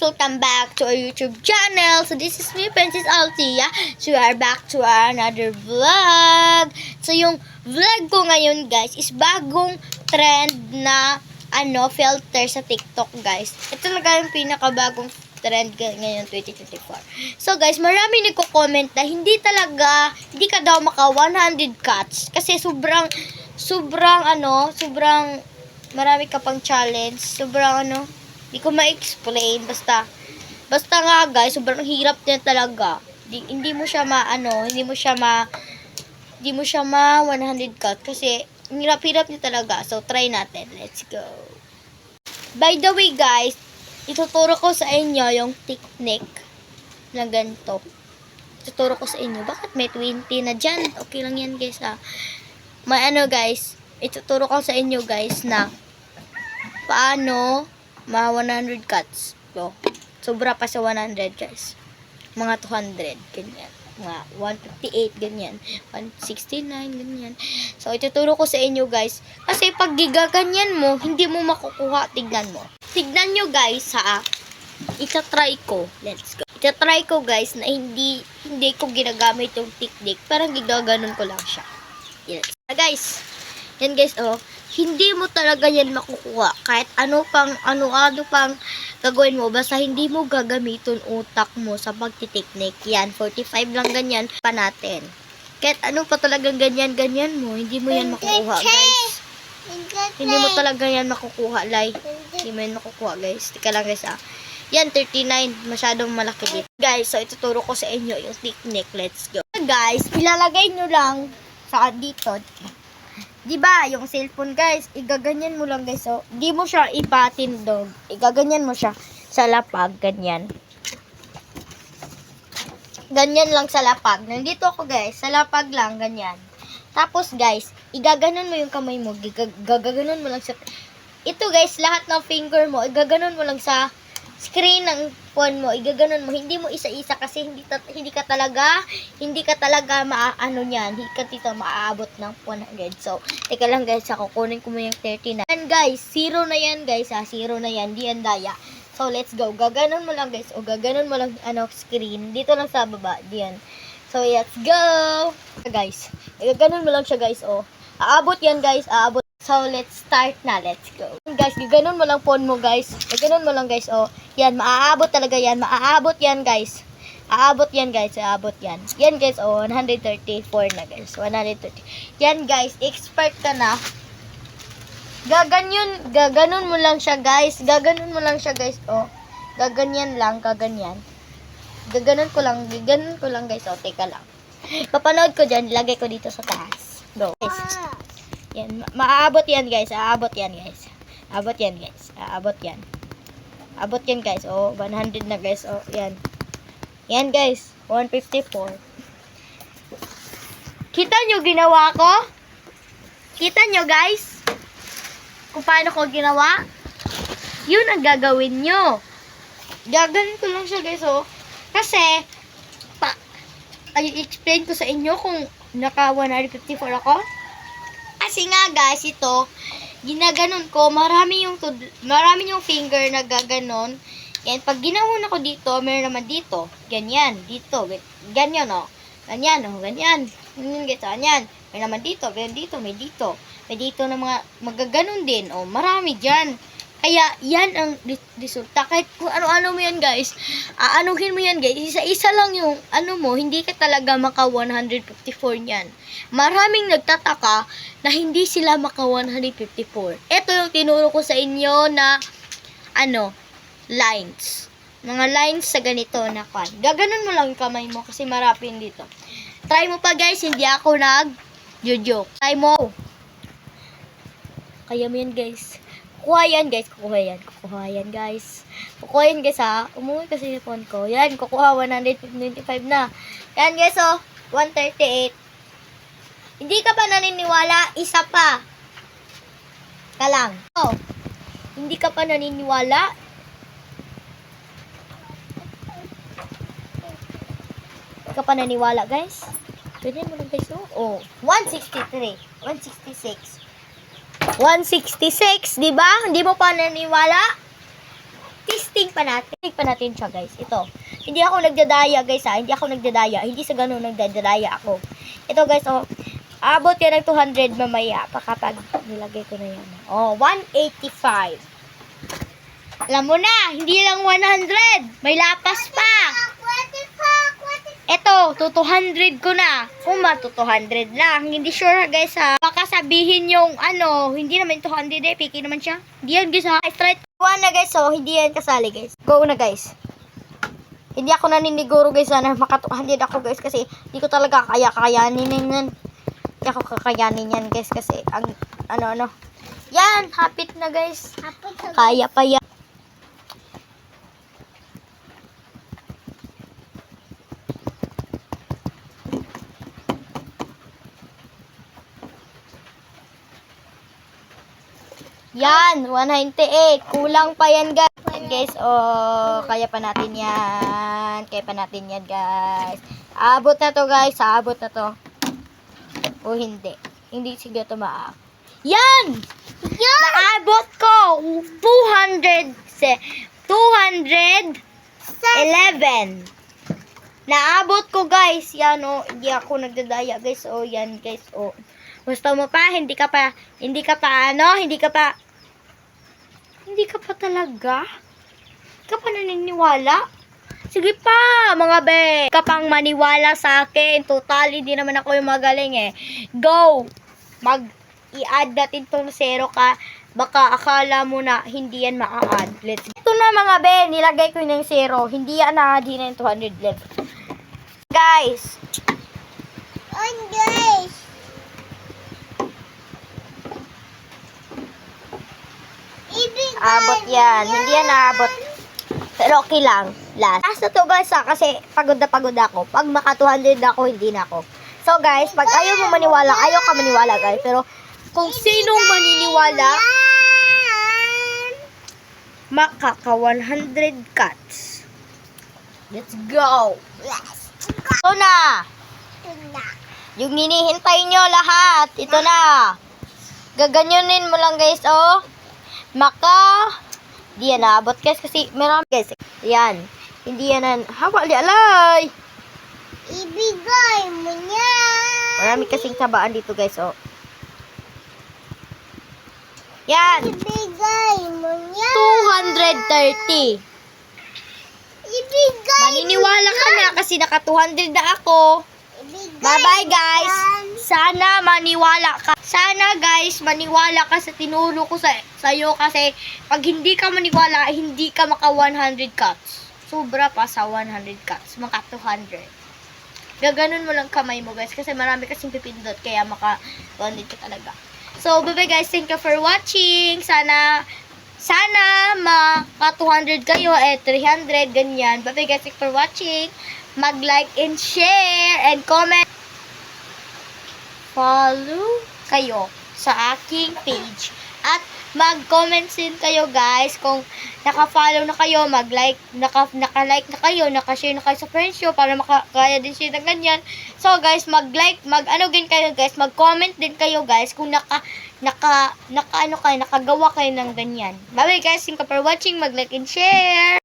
welcome back to our YouTube channel. So this is me, Princess Althea. So we are back to another vlog. So yung vlog ko ngayon guys is bagong trend na filter sa TikTok guys. Ito talaga yung pinakabagong trend ngayon 2024. So guys, marami nagko-comment na hindi ka daw maka 100 cuts kasi sobrang marami ka pang challenge. Hindi ko ma-explain. Basta nga guys, sobrang hirap niya talaga. Hindi mo siya ma 100 cut kasi hirap niya talaga. So try natin. Let's go. By the way guys, ituturo ko sa inyo yung technique na ganito. Ituturo ko sa inyo. Bakit may 20 na dyan? Okay lang yan guys ha. Guys, ituturo ko sa inyo guys na paano ma 100 cuts. So, sobra pa sa 100 guys. Mga 200, ganyan. Mga 158, ganyan. 169, ganyan. So, ituturo ko sa inyo guys. Kasi pag gigaganyan mo, hindi mo makukuha. Tignan mo. Tignan nyo guys ha. Itatry ko. Let's go. Itatry ko guys na hindi ko ginagamit yung technique. Parang gigaganon ko lang siya. Yes. Guys, yan guys hindi mo talaga yan makukuha. Kahit ano pang gagawin mo, basta hindi mo gagamitin utak mo sa pagtitiknik. Yan, 45 lang ganyan pa natin. Kahit ano pa talagang ganyan mo, hindi mo yan makukuha, guys. Hindi mo talaga yan makukuha, Hindi mo yan makukuha, guys. Tika lang, guys, Yan, 39. Masyadong malaki dito. Guys, so ituturo ko sa inyo yung technique. Let's go. Guys, ilalagay nyo lang sa dito. Diba, yung cellphone guys, igaganyan mo lang guys, di mo siya ipatindog. Igaganyan mo siya sa lapag, ganyan. Ganyan lang sa lapag. Nandito ako guys, sa lapag lang, ganyan. Tapos guys, igaganon mo yung kamay mo, gaganon mo lang sa... Ito guys, lahat ng finger mo, igaganon mo lang sa screen ng phone mo, igaganon mo, hindi mo isa-isa kasi hindi ka talaga niyan, hindi ka dito maaabot ng 100. So, teka lang guys, kukunin ko mo yung 39. And guys, zero na yan guys, zero na yan, di yan daya. So, let's go. Gaganon mo lang guys, gaganon mo lang screen, dito lang sa baba, diyan. So, let's go. Guys, gaganon mo lang siya guys, aabot yan guys, aabot. So, let's start na. Let's go. Guys, gaganon mo lang phone mo, guys. Gaganon mo lang, guys. Yan, maaabot talaga yan. Maaabot yan, guys. Aabot yan, guys. Aabot yan. Yan, guys. 134 na, guys. 130. Yan, guys. Expert ka na. Gaganon mo lang siya, guys. Gaganon mo lang siya, guys. Gaganyan lang, gaganyan. Gaganon ko lang, guys. Teka lang. Papanood ko dyan. Ilagay ko dito sa taas. Go. Guys. Yan, maaabot yan guys, aabot yan guys. Aabot yan guys, aabot yan. Abot yan guys, 100 na guys, yan. Yan guys, 154. Kita nyo ginawa ko? Kita nyo guys? Kung paano ko ginawa? Yun ang gagawin nyo. Gaganin ko lang siya guys, Kasi, i-explain ko sa inyo kung naka 154 ako. Kasi nga guys, ito, ginaganon ko, marami yung finger na gaganon. Yan, pag ginawon ako dito, meron naman dito. Ganyan, dito, ganyan Ganyan, ganyan. Ganyan. May naman dito, may dito. May dito na mga magaganon din. Marami dyan. Kaya, yan ang resulta. Kahit kung ano-ano mo yan guys, aanuhin mo yan guys, isa-isa lang yung hindi ka talaga maka 154 yan. Maraming nagtataka na hindi sila maka 154. Ito yung tinuro ko sa inyo na lines. Mga lines sa ganito na kan. Gaganon mo lang yung kamay mo kasi marapin dito. Try mo pa guys, hindi ako nag-joke. Try mo. Kaya mo yan guys. Kukuha yan guys, kukuha yan guys ha. Umuwi kasi yung phone ko. Yan, kukuha 195 na. Yan guys 138. Hindi ka pa naniniwala, isa pa. Ka lang. Hindi ka pa naniniwala. Hindi ka pa naniniwala guys. Ganyan mo lang guys 163, 166. 166, di ba? Hindi mo pa naniwala? Testing pa natin siya, guys. Ito. Hindi ako nagdadaya, guys, ha. Hindi ako nagdadaya. Hindi sa ganun nagdadaya ako. Ito, guys, oh. Abot yan ng 200 mamaya. Kapag nilagay ko na yan. Oh, 185. Alam mo na, hindi lang 100. May lapas pa. Ito, to 200 ko na. To 200 lang. Hindi sure, guys, ha. Baka sabihin yung, hindi naman 200 eh. Piki naman siya. Hindi yan, guys, ha. Straight one na, guys, so hindi yan kasali, guys. Go na, guys. Hindi ako naniniguro, guys, na maka 200 ako, guys, kasi hindi ko talaga kakayanin yan. Hindi ako kakayanin yan, guys, kasi ang, yan, hapit na, guys. Kaya pa yan. Yan, 198. Kulang pa yan, guys. Yan, guys, oh, kaya pa natin yan. Kaya pa natin yan, guys. Abot na to, guys. Abot na to. O, hindi. Hindi siguro to maabot. Yan! Naabot ko! 211. Naabot ko, guys. Yan, oh. Hindi ako nagdadaya, guys. Oh, yan, guys. Oh. Gusto mo pa? Hindi ka pa talaga? Hindi ka pa naniniwala? Sige pa, mga be. Hindi ka pang maniwala sa akin. Totally, hindi naman ako yung magaling eh. Go! I-add natin tong 0 ka. Baka akala mo na hindi yan ma-add. Let's go. Ito na, mga be. Nilagay ko yung 0. Hindi yan na-add na yung 200 left. Guys. Abot yan. Hindi yan naabot. Pero okay lang. Last na to, guys, kasi pagod na pagod ako. Pag maka 200 ako, hindi na ako. So, guys, pag ayaw mo maniwala, ayaw ka maniwala, guys. Pero, kung sinong maniniwala, makaka 100 cuts. Let's go. Ito na. Yung hinihintay nyo lahat. Ito na. Gaganyonin mo lang, guys, oh. Di yan naabot, guys, kasi marami, guys. Yan. Hindi yan hawa di alay. Ibigay mo niya. Marami kasing tabaan dito, guys, oh. Yan. Ibigay mo niya. 230. Ibigay. Maniniwala ka na kasi naka 200 na ako. Bye-bye, guys. Sana maniwala ka. Sana, guys, maniwala ka sa tinuro ko sa'yo kasi pag hindi ka maniwala, hindi ka maka 100 cuts. Sobra pa sa 100 cuts. Maka 200. Gaganon mo lang kamay mo, guys, kasi marami kasing pipindot kaya maka 100 ka talaga. So, bye-bye, guys. Thank you for watching. Sana maka 200 kayo, 300, ganyan. Bye-bye, guys. Thank you for watching. Mag-like and share and comment. Follow kayo sa aking page. At mag-comment din kayo, guys, kung naka-follow na kayo, mag-like, naka-like na kayo, naka-share na kayo sa friends nyo para makakaya din siya ng ganyan. So, guys, mag-like, din kayo, guys, mag-comment din kayo, guys, kung nakagawa kayo ng ganyan. Bye-bye, guys. Thank you for watching. Mag-like and share.